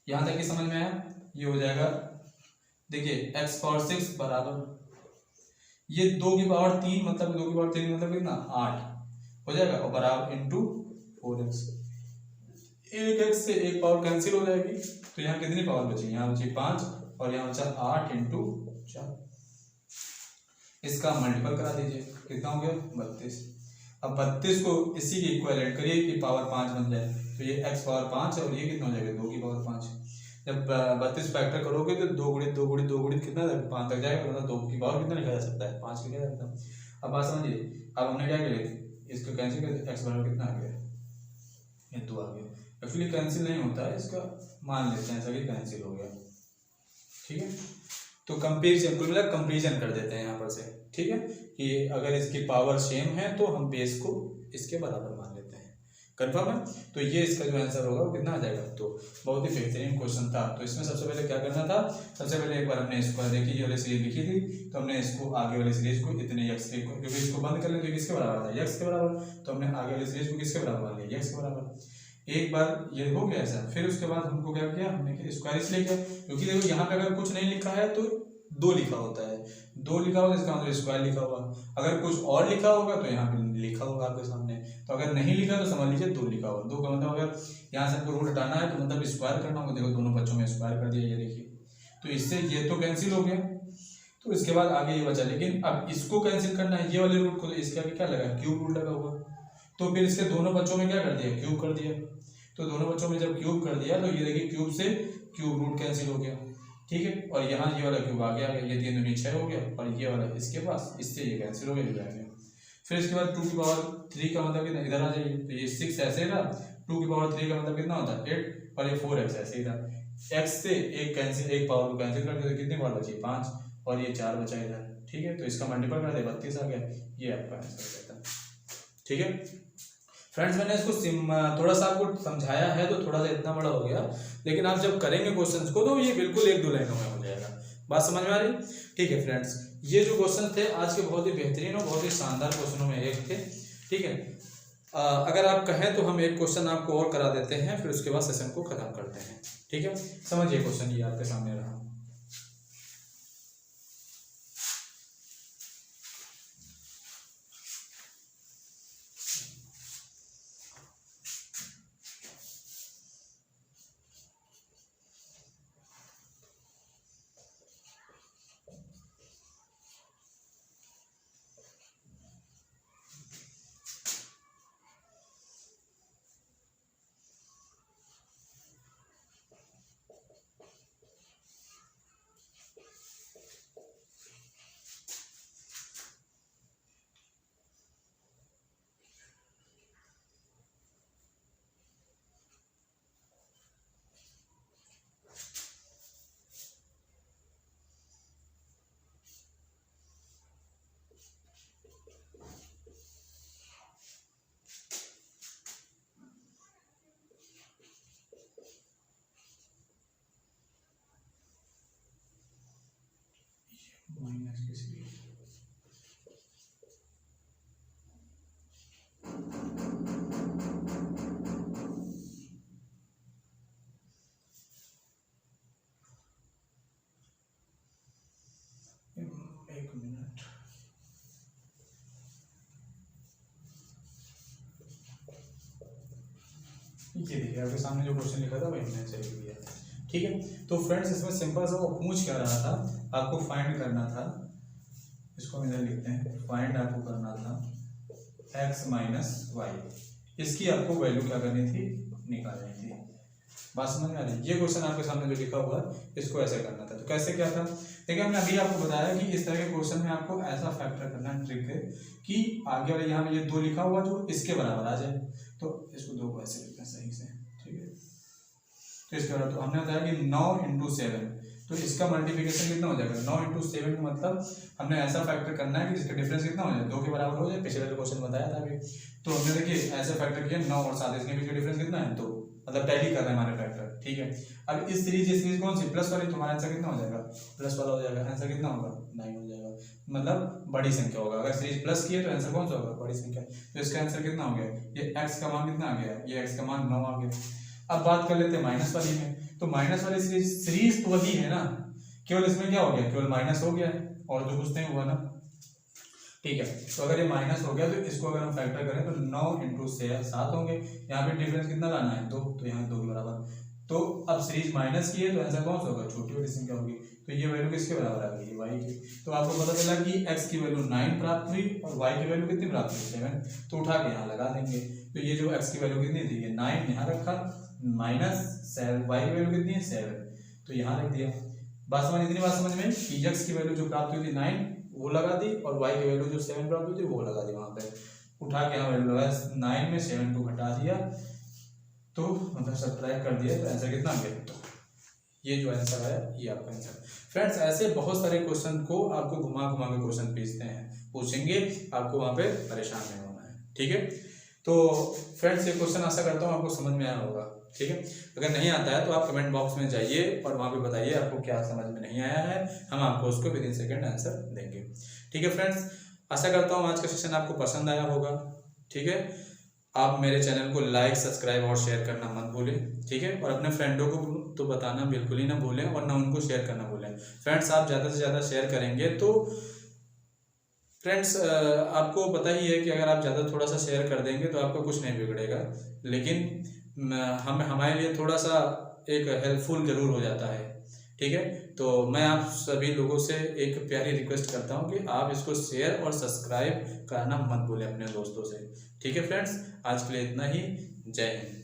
यहां तक की समझ में आया, ये हो जाएगा, देखिए एक्स पावर 6 बराबर ये 2 की पावर 3 मतलब 2 की पावर 3 मतलब कितना 8 हो जाएगा, और बराबर इंटू 4x, एक एक्स से एक पावर कैंसिल हो जाएगी, तो यहाँ कितनी पावर बची, यहाँ बची 5 और यहाँ बचा 8 इंटू 4, इसका मल्टीपल करा दीजिए, कितना हो गया 32। अब 32 को इसी के इक्विवेलेंट करिए कि पावर 5 बन जाए, तो ये x पावर 5 है और ये कितना हो जाएगा 2 की पावर 5। जब 32 फैक्टर करोगे तो 2 गुणित 2 गुणित 2 गुणित कितना 5 तक जाएगा, मतलब 2 की पावर कितना लिखा जा सकता है 5 लिखा जा सकता है। अब बात समझिए, अब हमने क्या किया, इसको कैंसिल कर, x बराबर कितना आ गया, ये 2 आ गया। एक्चुअली कैंसिल नहीं होता है, इसका मान लेते हैं सभी कैंसिल हो गया, ठीक है। तो कंपेरिजन, कुल मिला कंपेरिजन कर देते हैं यहाँ पर से, ठीक है, कि अगर इसकी पावर सेम है तो हम बेस को इसके बराबर मान लेते हैं, कंफर्म है। तो ये इसका जो आंसर होगा वो कितना आ जाएगा, तो बहुत ही बेहतरीन क्वेश्चन था। तो इसमें सबसे पहले क्या करना था, सबसे पहले एक बार हमने इसको देखी, ये वाली सीरीज लिखी थी, तो हमने इसको आगे वाली सीरीज को इतने यक्स के, क्योंकि इसको बंद कर ले तो किसके बराबर था, यक्स के बराबर, तो हमने आगे वाली सीरीज को किसके बराबर मान लिया, यक्स के बराबर। एक बार ये हो गया ऐसा, फिर उसके बाद हमको क्या किया, हमने स्क्वायर इसलिए किया क्योंकि देखो यहाँ पे अगर कुछ नहीं लिखा है तो 2 लिखा होता है, 2 लिखा होगा इसका मतलब स्क्वायर लिखा होगा, अगर कुछ और लिखा होगा तो यहाँ पे लिखा होगा आपके सामने, तो अगर नहीं लिखा तो समझ लीजिए 2 लिखा होगा। 2 का मतलब अगर यहाँ से हमको रूट हटाना है तो मतलब स्क्वायर करना होगा, देखो दोनों बच्चों में स्क्वायर कर दिया, ये देखिए, तो इससे ये तो कैंसिल हो गया, तो इसके बाद आगे ये बचा, लेकिन अब इसको कैंसिल करना है, ये वाले रूट को, तो इसके आगे क्या लगा, क्यूब रूट लगा हुआ, तो फिर इसके दोनों बच्चों में क्या कर दिया, क्यूब कर दिया, तो दोनों बच्चों में जब क्यूब कर दिया तो ये देखिए क्यूब से क्यूब रूट कैंसिल हो गया, ठीक है, और यहाँ ये वाला क्यूब आ गया, ये 3 दूनी 6 हो गया, और ये वाला इसके पास, इससे ये कैंसिल हो गया, फिर इसके बाद 2 की पावर 3 का मतलब कितना, इधर आ जाइए, तो ये 6 ऐसे था, 2 की पावर 3 का मतलब कितना होता है 8, और ये 4x ऐसे ही था, x से एक कैंसिल, एक पावर को कैंसिल कर दिया तो कितनी पावर बची 5, और ये 4 बचा इधर, ठीक है, तो इसका मल्टीपल कर दे 32 आ गया, ये आपका आंसर रहता है, ठीक है फ्रेंड्स। मैंने इसको थोड़ा सा आपको समझाया है तो थोड़ा सा इतना बड़ा हो गया, लेकिन आप जब करेंगे क्वेश्चंस को तो ये बिल्कुल 1-2 लाइनों में हो जाएगा, बात समझ में आ रही, ठीक है फ्रेंड्स। ये जो क्वेश्चन थे आज के बहुत ही बेहतरीन और बहुत ही शानदार क्वेश्चनों में एक थे, ठीक है। अगर आप कहें तो हम एक क्वेश्चन आपको और करा देते हैं, फिर उसके बाद सेशन को खत्म करते हैं, ठीक है। समझिए क्वेश्चन ये आपके सामने रहा, एक्स की सीरीज। एक मिनट, ये देखिए आपके सामने जो क्वेश्चन लिखा था वही मैंने आंसर लिख दिया। ठीक है, तो फ्रेंड्स इसमें सिंपल सा वो पूछ क्या रहा था, आपको फाइंड करना था, इसको हम इधर लिखते हैं, फाइंड आपको करना था x माइनस वाई, इसकी आपको वैल्यू क्या करनी थी, निकालनी थी। बात समझ में आ रही है? ये क्वेश्चन आपके सामने जो लिखा हुआ है इसको ऐसे करना था। तो कैसे क्या था, देखिए हमने अभी आपको बताया कि इस तरह के क्वेश्चन में आपको ऐसा फैक्टर करना है, ट्रिक है कि आगे वाले यहाँ पे ये 2 लिखा हुआ जो इसके बराबर आ जाए, तो इसको 2 को ऐसे लिखना सही से। ठीक है, तो इसके बाद तो हमने बताया कि 9 × 7, तो इसका मल्टीप्लिकेशन कितना हो जाएगा, 9 × 7 का मतलब हमने ऐसा फैक्टर करना है कि जिसका डिफरेंस कितना हो जाए, 2 के बराबर हो जाए। पिछले वाले क्वेश्चन बताया था अभी, तो हमने देखिए ऐसे फैक्टर किया 9 और 7, इसके बीच का डिफरेंस कितना है, 2, मतलब टैली कर रहे हैं हमारे फैक्टर। ठीक है, अब इस सीरीज कौन सी, प्लस वाली, तुम्हारा आंसर कितना हो जाएगा, प्लस वाला हो जाएगा, आंसर कितना होगा, 9 हो जाएगा, मतलब बड़ी संख्या होगा। अगर सीरीज प्लस की है तो आंसर कौन सा होगा, बड़ी संख्या। तो इसका आंसर कितना हो गया, ये x का मान कितना आ गया, ये x का मान 9 आ गया। अब बात कर लेते हैं माइनस वाली में, तो माइनस वाली सीरीज तो वही है ना, केवल इसमें क्या हो गया, केवल माइनस हो गया है और तो कुछ नहीं हुआ ना। ठीक है, तो अगर ये माइनस हो गया तो इसको अगर हम फैक्टर करें तो 9 × 7 होंगे, यहाँ पे डिफरेंस कितना लाना है, 2, तो यहाँ 2 के बराबर। तो अब सीरीज माइनस की है तो आंसर कौन सा होगा, छोटी वाली संख्या होगी, तो ये वैल्यू किसके बराबर आ गई, y की। तो आपको पता चला कि x की वैल्यू 9 प्राप्त हुई और y की वैल्यू कितनी प्राप्त हुई, 7, तो उठा के यहाँ लगा देंगे। तो ये जो x की वैल्यू कितनी थी, ये 9 यहाँ रखा, माइनस 7, y की वैल्यू कितनी है, 7, तो यहाँ रख दिया। बात समझ, इतनी बात समझ में कि x की वैल्यू जो प्राप्त हुई थी 9 वो लगा दी और y की वैल्यू जो 7 प्राप्त हुई थी वो लगा दी, वहां पे उठा के यहाँ वैल्यू लगा, 9 में 7 को घटा दिया, तो मतलब सब्ट्रैक्ट कर दिया, तो आंसर कितना आ गया, तो ये जो आंसर आया ये आपका आंसर। फ्रेंड्स ऐसे बहुत सारे क्वेश्चन को आपको घुमा घुमा के क्वेश्चन पूछेंगे, आपको वहां पे परेशान नहीं होना है। ठीक है, तो फ्रेंड्स ये क्वेश्चन आशा करता हूँ आपको समझ में आया होगा। ठीक है, अगर नहीं आता है तो आप कमेंट बॉक्स में जाइए और वहाँ पे बताइए आपको क्या समझ में नहीं आया है, हम आपको उसको विदिन सेकंड आंसर देंगे। ठीक है फ्रेंड्स, आशा करता हूँ आज का सेशन आपको पसंद आया होगा। ठीक है, आप मेरे चैनल को लाइक, सब्सक्राइब और शेयर करना मत भूलें। ठीक है, और अपने फ्रेंडों को तो बताना बिल्कुल ही ना भूलें और ना उनको शेयर करना भूलें। फ्रेंड्स आप ज़्यादा से ज़्यादा शेयर करेंगे तो फ्रेंड्स आपको पता ही है कि अगर आप ज़्यादा थोड़ा सा शेयर कर देंगे तो आपका कुछ नहीं बिगड़ेगा, लेकिन हमारे लिए थोड़ा सा एक हेल्पफुल ज़रूर हो जाता है। ठीक है, तो मैं आप सभी लोगों से एक प्यारी रिक्वेस्ट करता हूं कि आप इसको शेयर और सब्सक्राइब करना मत भूलें अपने दोस्तों से। ठीक है फ्रेंड्स, आज के लिए इतना ही। जय हिंद।